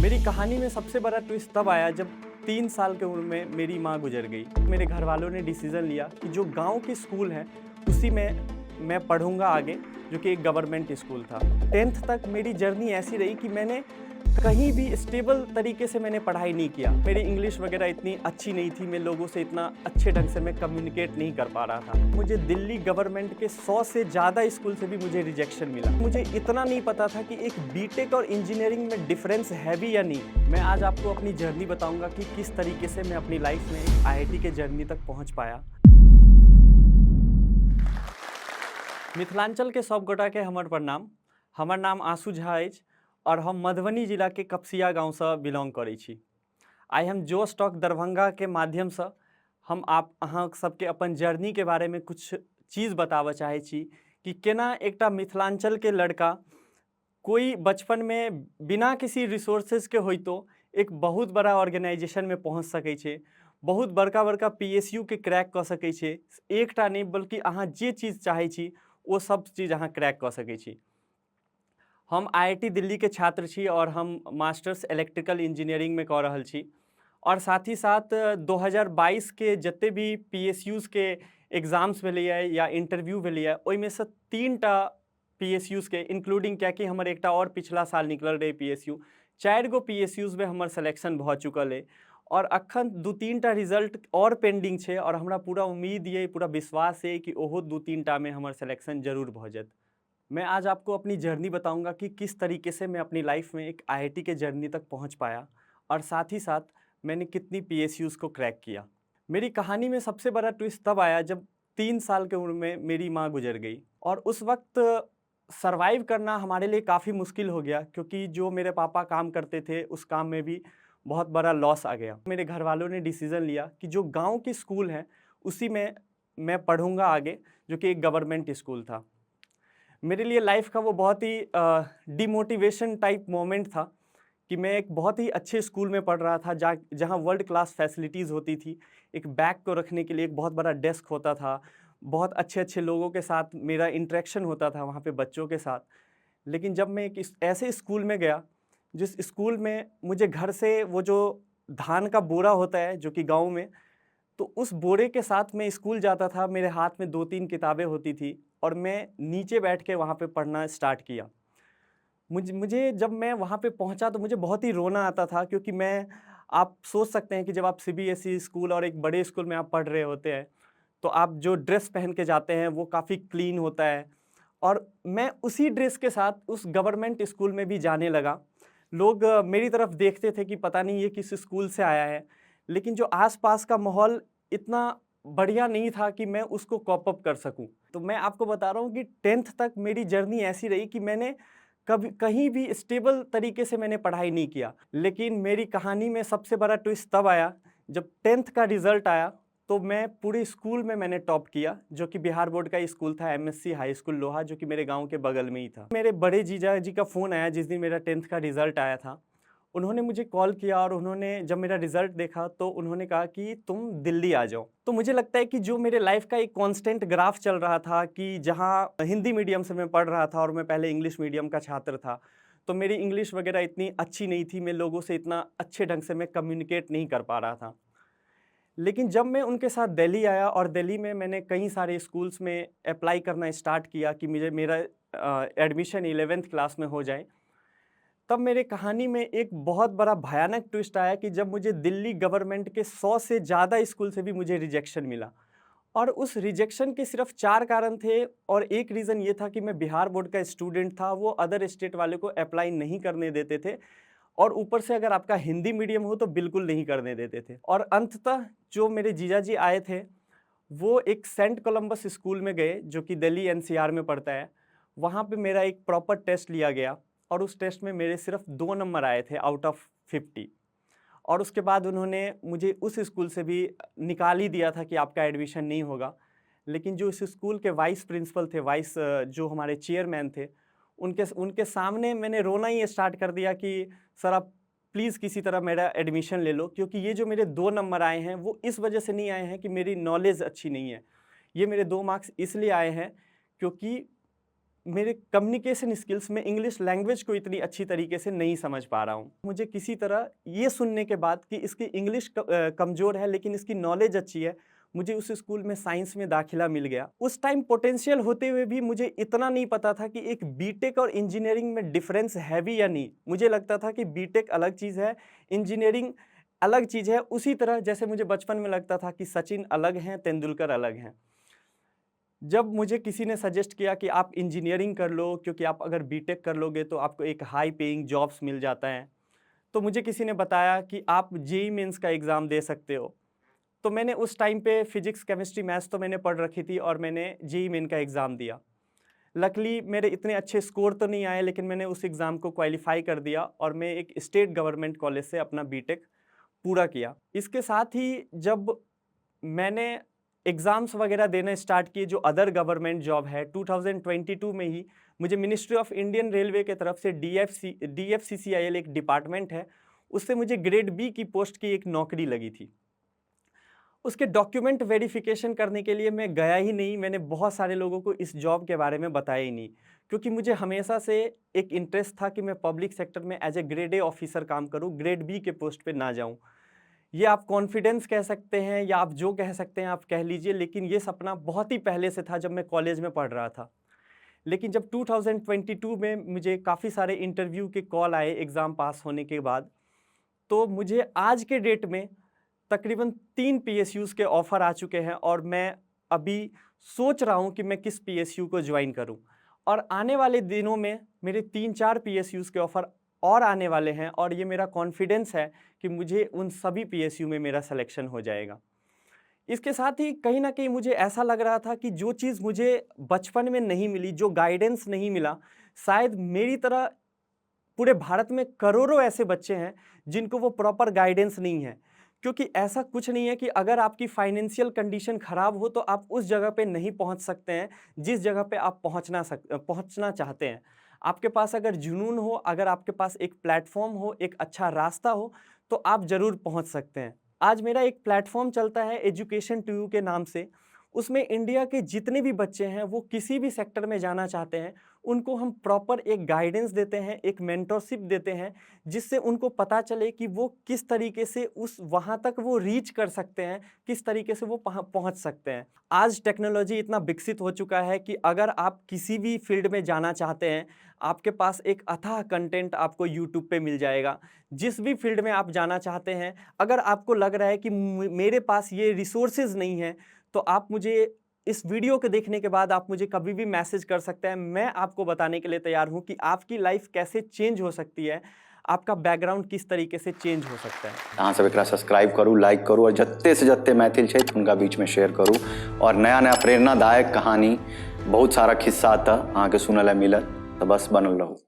मेरी कहानी में सबसे बड़ा ट्विस्ट तब आया जब 3 साल की उम्र में मेरी माँ गुजर गई। मेरे घर वालों ने डिसीज़न लिया कि जो गांव की स्कूल है उसी में मैं पढ़ूंगा आगे, जो कि एक गवर्नमेंट स्कूल था। 10th तक मेरी जर्नी ऐसी रही कि मैंने कहीं भी स्टेबल तरीके से मैंने पढ़ाई नहीं किया। मेरी इंग्लिश वगैरह इतनी अच्छी नहीं थी, मैं लोगों से इतना अच्छे ढंग से मैं कम्युनिकेट नहीं कर पा रहा था। मुझे दिल्ली गवर्नमेंट के 100 से ज़्यादा स्कूल से भी मुझे रिजेक्शन मिला। मुझे इतना नहीं पता था कि एक बीटेक और इंजीनियरिंग में डिफरेंस है भी या नहीं। मैं आज आपको अपनी जर्नी बताऊंगा कि किस तरीके से मैं अपनी लाइफ में आईआईटी के जर्नी तक पहुंच पाया। मिथिलांचल के सब गोटा के हमर प्रणाम। हमर नाम आशु झा अछि और हम मधुबनी जिला के कपसिया गाँव से बिलोंग करै छी। आइ हम जो स्टॉक दरभंगा के माध्यम से हम अहाँ सबके अपन जर्नी के बारे में कुछ चीज़ बताबऽ चाहे छी कि केना एकटा मिथिलांचल के लड़का कोई बचपन में बिना किसी रिसोर्सेज के होइतो एक बहुत बड़ा ऑर्गेनाइजेशन में पहुंच सकै छै, बहुत बड़का बड़का पीएसयू के क्रैक कऽ सकै छै। एकटा नहीं बल्कि अहाँ जे चीज़ चाहे छी वो सब चीज़ अहाँ क्रैक कर सकै छी। हम आईआईटी दिल्ली के छात्र छी और हम मास्टर्स इलेक्ट्रिकल इंजीनियरिंग में कऽ रहल छी और साथ ही साथ 2022 के जते भी पीएसयूज के एग्जाम्स भेलैया या इंटरव्यू भेलैया ओहिमे से 3टा पीएसयूज के इंक्लूडिंग कियाकि हमर एकटा और पिछला साल निकलल रहे पीएसयू, 4 गो पीएसयूज में हमर सिलेक्शन भऽ चुकल है और अखन 2-3टा रिजल्ट और पेंडिंग छै और हमरा पूरा उम्मीद ये, पूरा विश्वास है कि ओहो 2-3टा में हमर सिलेक्शन जरूर भऽ जायत। मैं आज आपको अपनी जर्नी बताऊंगा कि किस तरीके से मैं अपनी लाइफ में एक आईआईटी के जर्नी तक पहुंच पाया और साथ ही साथ मैंने कितनी पीएसयूज को क्रैक किया। मेरी कहानी में सबसे बड़ा ट्विस्ट तब आया जब 3 साल की उम्र में मेरी माँ गुजर गई और उस वक्त सरवाइव करना हमारे लिए काफ़ी मुश्किल हो गया क्योंकि जो मेरे पापा काम करते थे उस काम में भी बहुत बड़ा लॉस आ गया। मेरे घर वालों ने डिसीज़न लिया कि जो गांव की स्कूल है उसी में मैं पढ़ूंगा आगे, जो कि एक गवर्नमेंट स्कूल था। मेरे लिए लाइफ का वो बहुत ही डिमोटिवेशन टाइप मोमेंट था कि मैं एक बहुत ही अच्छे स्कूल में पढ़ रहा था जहाँ वर्ल्ड क्लास फैसिलिटीज़ होती थी। एक बैग को रखने के लिए एक बहुत बड़ा डेस्क होता था, बहुत अच्छे अच्छे लोगों के साथ मेरा इंटरेक्शन होता था वहाँ पे बच्चों के साथ। लेकिन जब मैं एक ऐसे स्कूल में गया जिस स्कूल में मुझे घर से वो जो धान का बोरा होता है जो कि गाँव में, तो उस बोरे के साथ मैं स्कूल जाता था। मेरे हाथ में 2-3 किताबें होती थी और मैं नीचे बैठ के वहाँ पे पढ़ना स्टार्ट किया। मुझे जब मैं वहाँ पे पहुँचा तो मुझे बहुत ही रोना आता था क्योंकि आप सोच सकते हैं कि जब आप सीबीएसई स्कूल और एक बड़े स्कूल में आप पढ़ रहे होते हैं तो आप जो ड्रेस पहन के जाते हैं वो काफ़ी क्लीन होता है और मैं उसी ड्रेस के साथ उस गवर्नमेंट स्कूल में भी जाने लगा। लोग मेरी तरफ देखते थे कि पता नहीं ये किस स्कूल से आया है, लेकिन जो आसपास का माहौल इतना बढ़िया नहीं था कि मैं उसको कॉप अप कर सकूं। तो मैं आपको बता रहा हूँ कि 10th तक मेरी जर्नी ऐसी रही कि मैंने कभी कहीं भी स्टेबल तरीके से मैंने पढ़ाई नहीं किया। लेकिन मेरी कहानी में सबसे बड़ा ट्विस्ट तब आया जब 10th का रिजल्ट आया तो मैं पूरे स्कूल में मैंने टॉप किया, जो कि बिहार बोर्ड का स्कूल था एमएससी हाई स्कूल लोहा, जो कि मेरे गांव के बगल में ही था। मेरे बड़े जीजा जी का फ़ोन आया जिस दिन मेरा 10th का रिजल्ट आया था। उन्होंने मुझे कॉल किया और उन्होंने जब मेरा रिजल्ट देखा तो उन्होंने कहा कि तुम दिल्ली आ जाओ। तो मुझे लगता है कि जो मेरे लाइफ का एक कांस्टेंट ग्राफ चल रहा था कि जहाँ हिंदी मीडियम से मैं पढ़ रहा था और मैं पहले इंग्लिश मीडियम का छात्र था, तो मेरी इंग्लिश वगैरह इतनी अच्छी नहीं थी, मैं लोगों से इतना अच्छे ढंग से मैं कम्युनिकेट नहीं कर पा रहा था। लेकिन जब मैं उनके साथ दिल्ली आया और दिल्ली में मैंने कई सारे स्कूल्स में अप्लाई करना स्टार्ट किया कि मेरा एडमिशन 11th क्लास में हो जाए, तब मेरे कहानी में एक बहुत बड़ा भयानक ट्विस्ट आया कि जब मुझे दिल्ली गवर्नमेंट के 100 से ज़्यादा स्कूल से भी मुझे रिजेक्शन मिला। और उस रिजेक्शन के सिर्फ 4 कारण थे और एक रीज़न ये था कि मैं बिहार बोर्ड का स्टूडेंट था, वो अदर स्टेट वाले को अप्लाई नहीं करने देते थे और ऊपर से अगर आपका हिंदी मीडियम हो तो बिल्कुल नहीं करने देते थे। और अंततः जो मेरे जीजाजी आए थे वो एक सेंट कोलंबस स्कूल में गए जो कि दिल्ली एनसीआर में पड़ता है। वहाँ पे मेरा एक प्रॉपर टेस्ट लिया गया और उस टेस्ट में मेरे सिर्फ 2 नंबर आए थे आउट ऑफ 50 और उसके बाद उन्होंने मुझे उस स्कूल से भी निकाल ही दिया था कि आपका एडमिशन नहीं होगा। लेकिन जो इस स्कूल के वाइस प्रिंसिपल थे, जो हमारे चेयरमैन थे, उनके उनके सामने मैंने रोना ही स्टार्ट कर दिया कि सर आप प्लीज़ किसी तरह मेरा एडमिशन ले लो, क्योंकि ये जो मेरे 2 नंबर आए हैं वो इस वजह से नहीं आए हैं कि मेरी नॉलेज अच्छी नहीं है। ये मेरे 2 मार्क्स इसलिए आए हैं क्योंकि मेरे कम्युनिकेशन स्किल्स में इंग्लिश लैंग्वेज को इतनी अच्छी तरीके से नहीं समझ पा रहा हूँ। मुझे किसी तरह ये सुनने के बाद कि इसकी इंग्लिश कमज़ोर है लेकिन इसकी नॉलेज अच्छी है, मुझे उस स्कूल में साइंस में दाखिला मिल गया। उस टाइम पोटेंशियल होते हुए भी मुझे इतना नहीं पता था कि एक बीटेक और इंजीनियरिंग में डिफरेंस है भी या नहीं। मुझे लगता था कि बीटेक अलग चीज़ है, इंजीनियरिंग अलग चीज़ है। उसी तरह जैसे मुझे बचपन में लगता था कि सचिन अलग हैं, तेंदुलकर अलग हैं। जब मुझे किसी ने सजेस्ट किया कि आप इंजीनियरिंग कर लो, क्योंकि आप अगर बीटेक कर लोगे तो आपको एक हाई पेइंग जॉब्स मिल जाता है, तो मुझे किसी ने बताया कि आप जेईई मेंस का एग्ज़ाम दे सकते हो। तो मैंने उस टाइम पे फिजिक्स, केमिस्ट्री, मैथ्स तो मैंने पढ़ रखी थी और मैंने जेईई मेन का एग्ज़ाम दिया। लकीली मेरे इतने अच्छे स्कोर तो नहीं आए, लेकिन मैंने उस एग्ज़ाम को क्वालिफ़ाई कर दिया और मैं एक स्टेट गवर्नमेंट कॉलेज से अपना बीटेक पूरा किया। इसके साथ ही जब मैंने एग्ज़ाम्स वगैरह देना स्टार्ट किए जो अदर गवर्नमेंट जॉब है, 2022 में ही मुझे मिनिस्ट्री ऑफ इंडियन रेलवे की तरफ से DFCCIL एक डिपार्टमेंट है, उससे मुझे ग्रेड बी की पोस्ट की एक नौकरी लगी थी। उसके डॉक्यूमेंट वेरिफिकेशन करने के लिए मैं गया ही नहीं। मैंने बहुत सारे लोगों को इस जॉब के बारे में बताया ही नहीं, क्योंकि मुझे हमेशा से एक इंटरेस्ट था कि मैं पब्लिक सेक्टर में as a grade A officer काम करूं, ग्रेड बी के पोस्ट पे ना जाऊं। ये आप कॉन्फिडेंस कह सकते हैं या आप जो कह सकते हैं आप कह लीजिए, लेकिन ये सपना बहुत ही पहले से था जब मैं कॉलेज में पढ़ रहा था। लेकिन जब 2022 में मुझे काफ़ी सारे इंटरव्यू के कॉल आए एग्ज़ाम पास होने के बाद, तो मुझे आज के डेट में तकरीबन 3 PSUs के ऑफ़र आ चुके हैं और मैं अभी सोच रहा हूं कि मैं किस PSU को ज्वाइन करूं। और आने वाले दिनों में मेरे 3-4 PSUs के ऑफ़र और आने वाले हैं और ये मेरा कॉन्फिडेंस है कि मुझे उन सभी PSU में मेरा सिलेक्शन हो जाएगा। इसके साथ ही कहीं न कहीं मुझे ऐसा लग रहा था कि जो चीज़ मुझे बचपन में नहीं मिली, जो गाइडेंस नहीं मिला, शायद मेरी तरह पूरे भारत में करोड़ों ऐसे बच्चे हैं जिनको वो प्रॉपर गाइडेंस नहीं है। क्योंकि ऐसा कुछ नहीं है कि अगर आपकी फाइनेंशियल कंडीशन ख़राब हो तो आप उस जगह पे नहीं पहुंच सकते हैं जिस जगह पे आप पहुंचना चाहते हैं। आपके पास अगर जुनून हो, अगर आपके पास एक प्लेटफॉर्म हो, एक अच्छा रास्ता हो, तो आप ज़रूर पहुंच सकते हैं। आज मेरा एक प्लेटफॉर्म चलता है एजुकेशन टू यू के नाम से। उसमें इंडिया के जितने भी बच्चे हैं वो किसी भी सेक्टर में जाना चाहते हैं, उनको हम प्रॉपर एक गाइडेंस देते हैं, एक मेंटरशिप देते हैं, जिससे उनको पता चले कि वो किस तरीके से उस वहाँ तक वो रीच कर सकते हैं, किस तरीके से वो पहुँच सकते हैं। आज टेक्नोलॉजी इतना विकसित हो चुका है कि अगर आप किसी भी फील्ड में जाना चाहते हैं, आपके पास एक अथाह कंटेंट आपको यूट्यूब पे मिल जाएगा। जिस भी फील्ड में आप जाना चाहते हैं, अगर आपको लग रहा है कि मेरे पास ये रिसोर्सेज नहीं है, तो आप मुझे इस वीडियो के देखने के बाद आप मुझे कभी भी मैसेज कर सकते हैं। मैं आपको बताने के लिए तैयार हूं कि आपकी लाइफ कैसे चेंज हो सकती है, आपका बैकग्राउंड किस तरीके से चेंज हो सकता है। अहाँ सब एकरा सब्सक्राइब करू, लाइक करू और जत्ते से जत्ते मैथिल छै उनका बीच में शेयर करू और नया नया प्रेरणादायक कहानी बहुत सारा खिस्सा अहाँ के सुनल मिलत, तो बस बनल रहू।